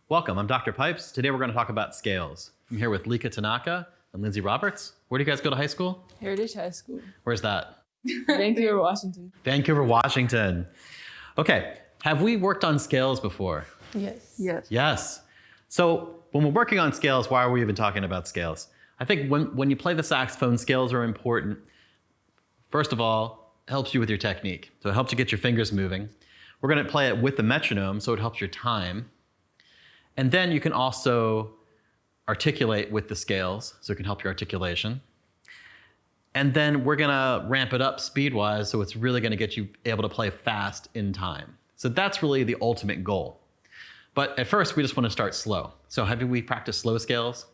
Welcome, I'm Dr. Pipes. Today we're going to talk about scales. I'm here with Lika Tanaka and Lindsay Roberts. Where do you guys go to high school? Heritage High School. Where's that? Vancouver, Washington. Vancouver, Washington. Okay, have we worked on scales before? Yes. Yes. So when we're working on scales, why are we even talking about scales? I think when you play the saxophone, scales are important. First of all, it helps you with your technique. So it helps you get your fingers moving. We're going to play it with the metronome, so it helps your time. And then you can also articulate with the scales, so it can help your articulation. And then we're going to ramp it up speed-wise, so it's really going to get you able to play fast in time. So that's really the ultimate goal. But at first, we just want to start slow. So have we practiced slow scales?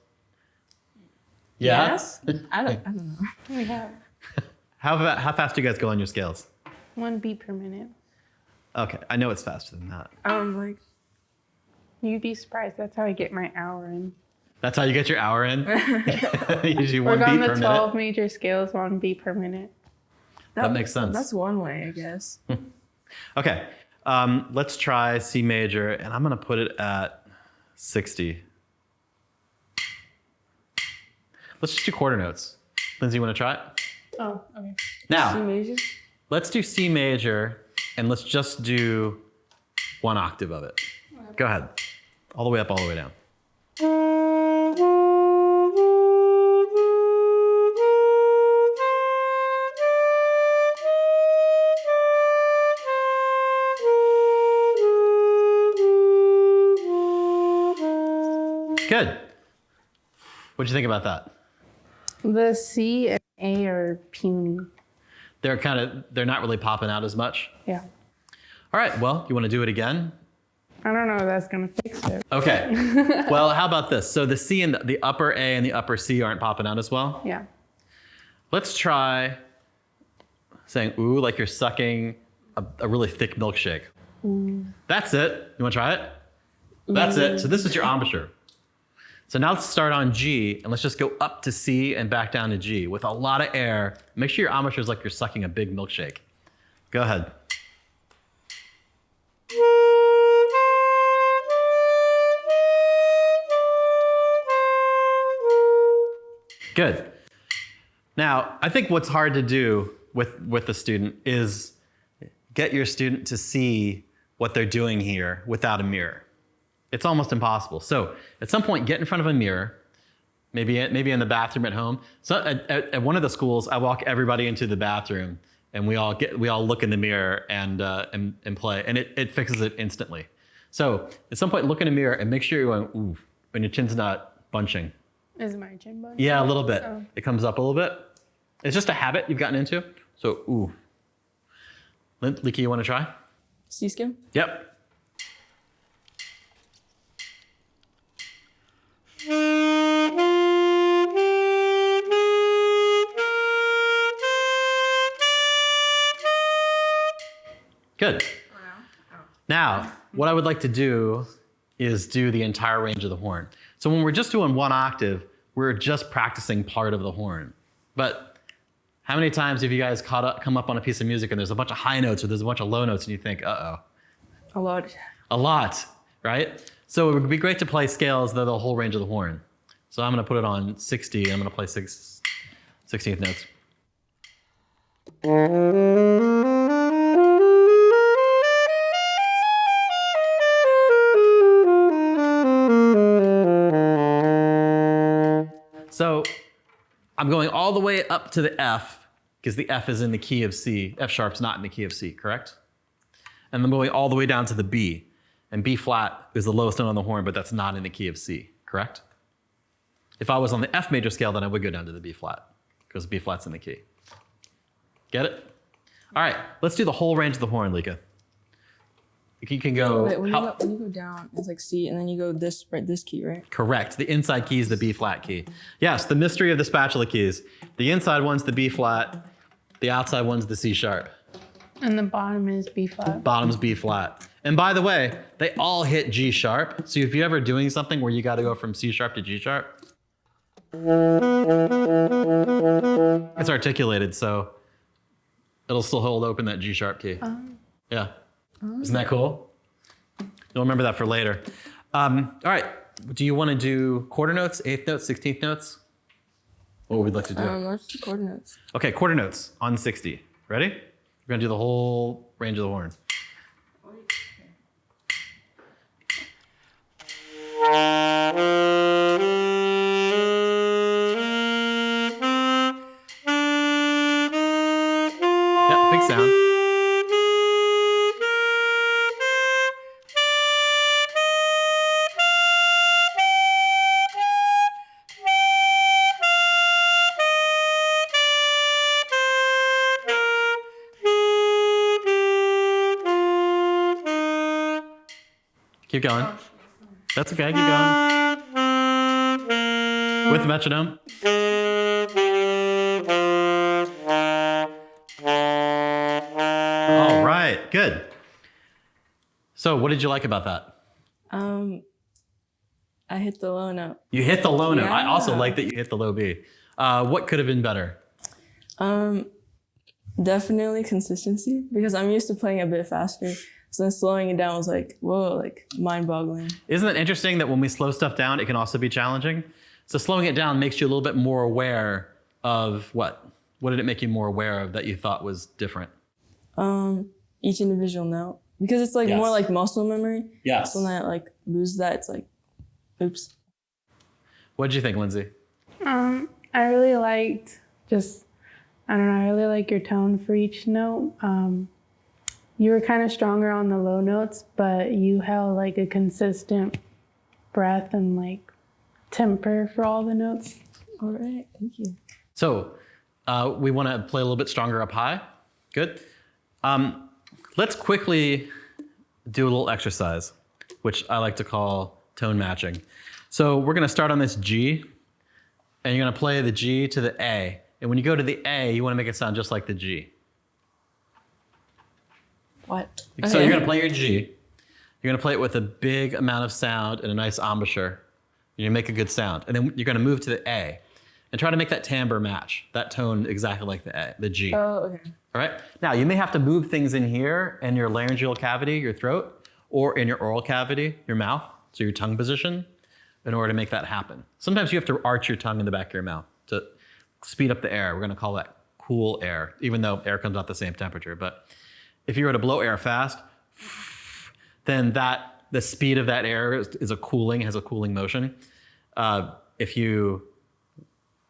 Yeah? Yes? I don't know. We have How fast do you guys go on your scales? 1 beat per minute. Okay, I know it's faster than that. You'd be surprised. That's how I get my hour in. That's how you get your hour in? You do 1 Work on beat the per 12 minute? major scales, 1 beat per minute. That makes sense. That's one way, I guess. Okay, let's try C major, and I'm gonna put it at 60. Let's just do quarter notes. Lindsay, you wanna try it? Oh, okay. C Now, major? let's do C major, and let's just do 1 octave of it. Go ahead. All the way up, all the way down. Good. What'd you think about that? The C and A are puny. They're not really popping out as much. Yeah. All right, well, you wanna do it again? I don't know if that's going to fix it. Okay. Well, how about this? So the C and the upper A and the upper C aren't popping out as well. Yeah. Let's try saying ooh like you're sucking a really thick milkshake. Ooh. That's it. You want to try it? That's it. So this is your embouchure. So now let's start on G and let's just go up to C and back down to G with a lot of air. Make sure your embouchure is like you're sucking a big milkshake. Go ahead. Good. Now, I think what's hard to do with the student is get your student to see what they're doing here without a mirror. It's almost impossible. So at some point, get in front of a mirror, maybe in the bathroom at home. So at one of the schools, I walk everybody into the bathroom and we all look in the mirror and play, and it fixes it instantly. So at some point, look in a mirror and make sure you're going, ooh, when your chin's not bunching. Is my chin bun? Yeah, a little bit. Oh. It comes up a little bit. It's just a habit you've gotten into. So, ooh. Lika, you want to try? C skim? Yep. Good. Now, what I would like to do is do the entire range of the horn. So when we're just doing 1 octave, we're just practicing part of the horn. But how many times have you guys come up on a piece of music and there's a bunch of high notes or there's a bunch of low notes and you think, uh-oh. A lot. A lot, right? So it would be great to play scales that are the whole range of the horn. So I'm gonna put it on 60, I'm gonna play 16th notes. So I'm going all the way up to the F, because the F is in the key of C. F sharp's not in the key of C, correct? And I'm going all the way down to the B. And B flat is the lowest note on the horn, but that's not in the key of C, correct? If I was on the F major scale, then I would go down to the B flat, because B flat's in the key. Get it? All right, let's do the whole range of the horn, Lika. You can go. Wait, when you go down, it's like C, and then you go this key, right? Correct. The inside key is the B flat key. Yes, the mystery of the spatula keys. The inside one's the B flat, the outside one's the C sharp. And the bottom is B flat. Bottom's B flat. And by the way, they all hit G sharp. So if you're ever doing something where you got to go from C sharp to G sharp, it's articulated, so it'll still hold open that G sharp key. Yeah. Isn't that cool? You'll remember that for later. All right. Do you want to do quarter notes, eighth notes, 16th notes? What would we like to do? Let's do quarter notes. Okay, quarter notes on 60. Ready? We're going to do the whole range of the horn. Yep, big sound. Keep going. That's okay, keep going. With the metronome. All right, good. So what did you like about that? I hit the low note. You hit the low note. I Yeah. also like that you hit the low B. What could have been better? Definitely consistency, because I'm used to playing a bit faster. So then slowing it down was like, whoa, like mind-boggling. Isn't it interesting that when we slow stuff down, it can also be challenging? So slowing it down makes you a little bit more aware of what? What did it make you more aware of that you thought was different? Each individual note, because it's like Yes. more like muscle memory. Yes. So when I like lose that, it's like, oops. What did you think, Lindsay? I really liked I really like your tone for each note. You were kind of stronger on the low notes, but you held like a consistent breath and like temper for all the notes. All right, thank you. So we want to play a little bit stronger up high. Good. Let's quickly do a little exercise, which I like to call tone matching. So we're going to start on this G, and you're going to play the G to the A. And when you go to the A, you want to make it sound just like the G. What? So you're going to play your G. You're going to play it with a big amount of sound and a nice embouchure. You're going to make a good sound. And then you're going to move to the A and try to make that timbre match, that tone exactly like the G. Oh, okay. All right. Now you may have to move things in here in your laryngeal cavity, your throat, or in your oral cavity, your mouth, so your tongue position, in order to make that happen. Sometimes you have to arch your tongue in the back of your mouth to speed up the air. We're going to call that cool air, even though air comes out the same temperature. But if you were to blow air fast, then the speed of that air is a cooling, has a cooling motion. If you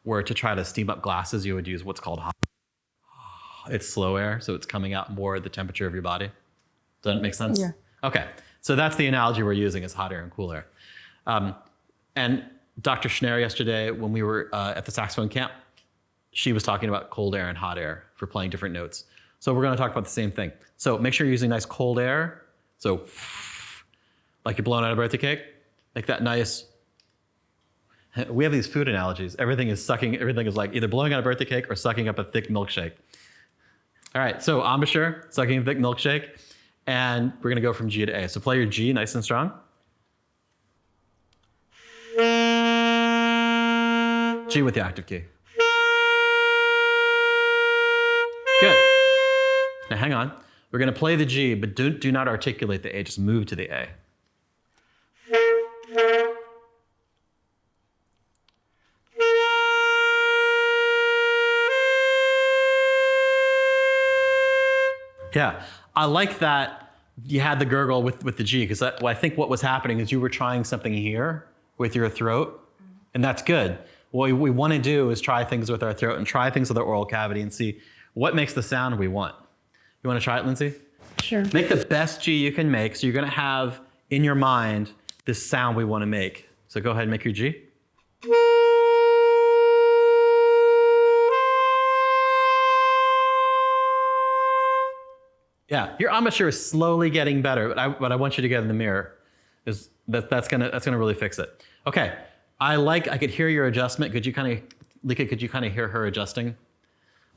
were to try to steam up glasses, you would use what's called hot. It's slow air, so it's coming out more at the temperature of your body. Does that make sense? Yeah. Okay, so that's the analogy we're using is hot air and cool air. And Dr. Schneier yesterday, when we were at the saxophone camp, she was talking about cold air and hot air for playing different notes. So we're gonna talk about the same thing. So make sure you're using nice cold air. So like you're blowing out a birthday cake, like that nice. We have these food analogies. Everything is like either blowing out a birthday cake or sucking up a thick milkshake. All right, so embouchure, sucking a thick milkshake, and we're gonna go from G to A. So play your G nice and strong. G with the octave key. Good. Now hang on. We're gonna play the G, but do not articulate the A, just move to the A. Yeah, I like that you had the gurgle with the G, because I think what was happening is you were trying something here with your throat, and that's good. What we want to do is try things with our throat and try things with our oral cavity and see what makes the sound we want. You want to try it, Lindsay? Sure. Make the best G you can make, so you're going to have in your mind this sound we want to make. So go ahead and make your G. Yeah, your embouchure is slowly getting better, but I want you to get in the mirror. That's gonna really fix it. Okay, I could hear your adjustment. Could you kind of hear her adjusting?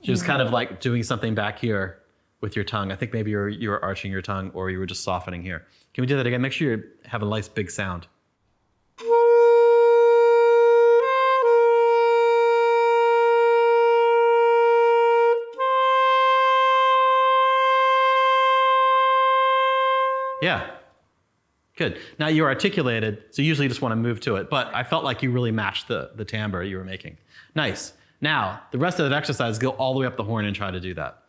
She was kind of like doing something back here with your tongue. I think maybe you were arching your tongue, or you were just softening here. Can we do that again? Make sure you have a nice big sound. Yeah. Good. Now you're articulated, so you usually just want to move to it, but I felt like you really matched the timbre you were making. Nice. Now, the rest of that exercise, go all the way up the horn and try to do that.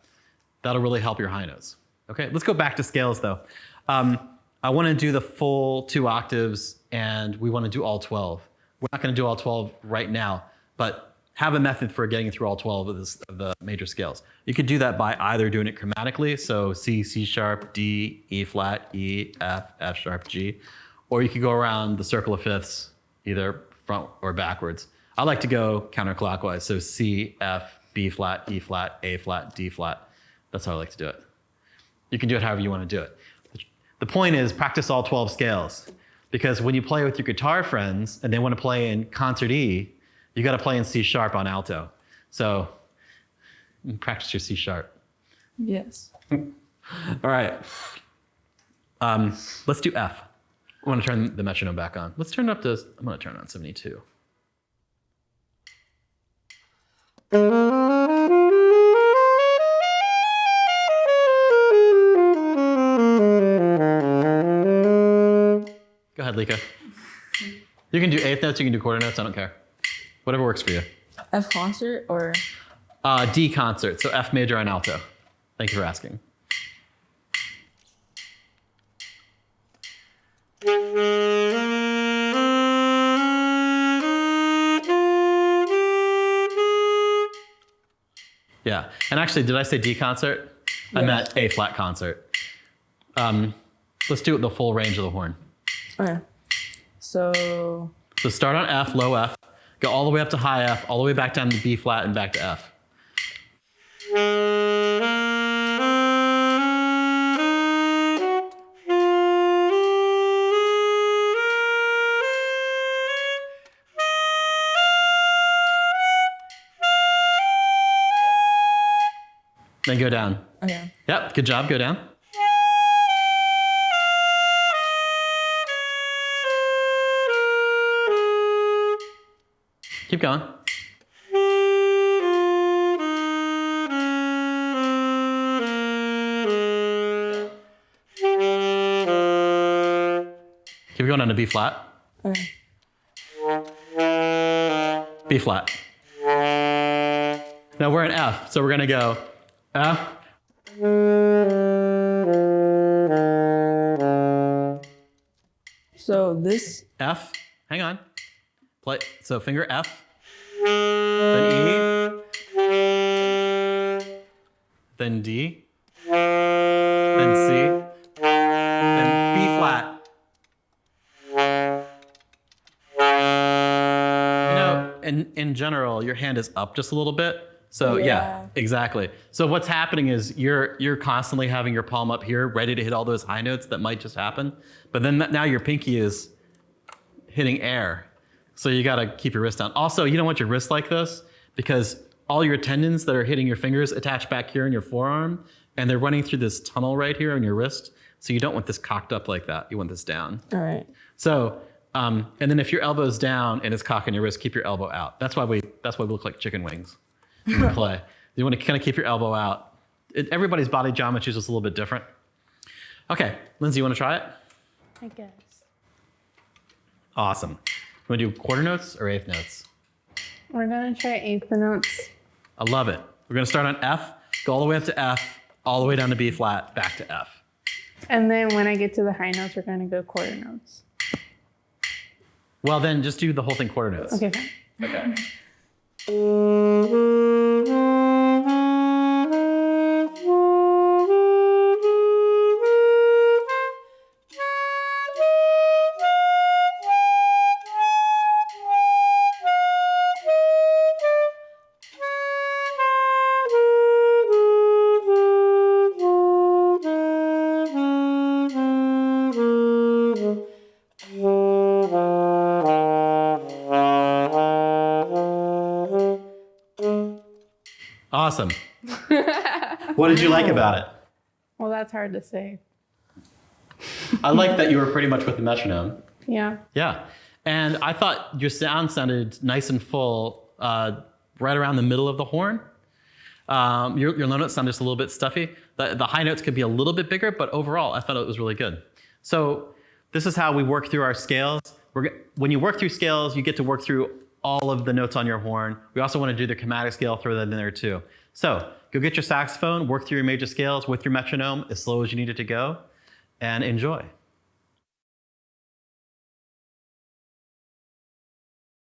That'll really help your high notes. Okay, let's go back to scales though. I want to do the full 2 octaves, and we want to do all 12. We're not going to do all 12 right now, but have a method for getting through all 12 of the major scales. You could do that by either doing it chromatically, so C, C sharp, D, E flat, E, F, F sharp, G, or you could go around the circle of fifths, either front or backwards. I like to go counterclockwise, so C, F, B flat, E flat, A flat, D flat. That's how I like to do it. You can do it however you want to do it. The point is practice all 12 scales, because when you play with your guitar friends and they want to play in concert E, you got to play in C sharp on alto. So practice your C sharp. Yes. All right. Let's do F. I want to turn the metronome back on. Let's turn it up to, I'm going to turn it on 72. Go ahead, Lika. You can do eighth notes, you can do quarter notes, I don't care. Whatever works for you. F concert or? D concert, so F major on alto. Thank you for asking. Yeah, and actually, did I say D concert? I meant A flat concert. Let's do it the full range of the horn. Okay. So Start on F, low F, go all the way up to high F, all the way back down to B flat and back to F. Then go down. okay. Yep, good job, go down. Keep going. Keep going on to B flat. Okay. B flat. Now we're in F, so we're gonna go F. So this. F. Hang on. Play. So finger F. Then E. Then D. Then C. Then B flat. You know, in general, your hand is up just a little bit. So yeah, exactly. So what's happening is you're constantly having your palm up here, ready to hit all those high notes that might just happen. But then now your pinky is hitting air. So you got to keep your wrist down. Also, you don't want your wrist like this because all your tendons that are hitting your fingers attach back here in your forearm, and they're running through this tunnel right here on your wrist. So you don't want this cocked up like that. You want this down. All right. So, and then if your elbow's down and it's cocking your wrist, keep your elbow out. That's why we look like chicken wings when we play. You want to kind of keep your elbow out. Everybody's body geometry is just a little bit different. Okay, Lindsay, you want to try it? I guess. Awesome. You want to do quarter notes or eighth notes? We're gonna try eighth notes. I love it. We're going to start on F, go all the way up to F, all the way down to B flat, back to F. And then when I get to the high notes, we're gonna go quarter notes. Well, then just do the whole thing quarter notes. Okay, fine. Okay. Awesome. What did you like about it? Well, that's hard to say. I like that you were pretty much with the metronome. Yeah. Yeah. And I thought your sound sounded nice and full right around the middle of the horn. Your low notes sound just a little bit stuffy. The high notes could be a little bit bigger, but overall, I thought it was really good. So this is how we work through our scales. When you work through scales, you get to work through all of the notes on your horn. We also want to do the chromatic scale, throw that in there too. So go get your saxophone, work through your major scales with your metronome as slow as you need it to go, and enjoy.